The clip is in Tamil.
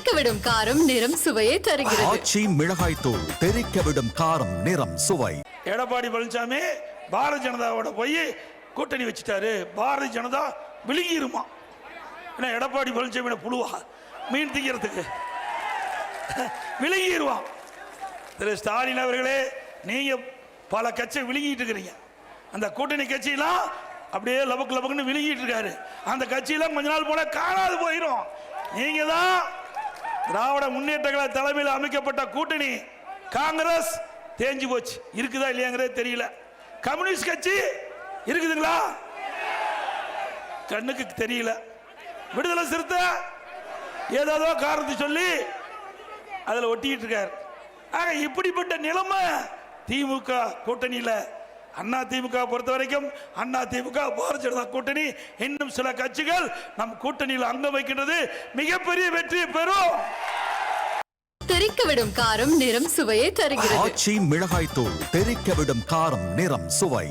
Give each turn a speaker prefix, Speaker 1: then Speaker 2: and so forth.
Speaker 1: தெறிக்கவிடும் காரம் நிறம் சுவையை தருகிறது.
Speaker 2: ஆச்சி மிளகாய் தூள் தெறிக்கவிடும் காரம் நிறம் சுவை.
Speaker 3: எடப்பாடி பழனிசாமி பாரதிய ஜனதாவோட போய் கூட்டணி வச்சுட்டாரு. பாரதிய ஜனதா விழுங்கிருமா? ஏன்னா எடப்பாடி பழனிசாமி புழுவா மீன் திங்கிறதுக்கு விழுங்கிடுவான். திரு ஸ்டாலின் அவர்களே, நீங்க பல கட்சியை விழுங்கிட்டு இருக்கிறீங்க. அந்த கூட்டணி கட்சியெல்லாம் அப்படியே லபக்கு லபக்குன்னு விழுங்கிட்டு இருக்காரு. அந்த கட்சியெல்லாம் கொஞ்ச நாள் போல காணாது போயிடும். நீங்க தான் திராவிட முன்னேற்ற கழக தலைமையில் அமைக்கப்பட்ட கூட்டணி. காங்கிரஸ் தேஞ்சு போச்சு, இருக்குதா இல்லையாங்கிறது தெரியல. கம்யூனிஸ்ட் கட்சி இருக்குதுங்களா? கண்ணுக்கு தெரியல. விடுதலை சிறுத்தை ஏதோ காரணத்தை சொல்லி அதில் ஒட்டிக்கிட்டு இருக்காரு. ஆக இப்படிப்பட்ட நிலைமை திமுக கூட்டணியில். அண்ணா திமுக பொறுத்த வரைக்கும் அண்ணா திமுக பாரதிய ஜனதா கூட்டணி இன்னும் சில கட்சிகள் நம் கூட்டணியில் அங்கம் வைக்கின்றது. மிகப்பெரிய வெற்றி பெறும்.
Speaker 1: தெறிக்கவிடும் காரம் நிறம் சுவையை தருகிறது.
Speaker 2: ஆச்சி மிளகாய் தூள் தெறிக்கவிடும் காரம் நிறம் சுவை.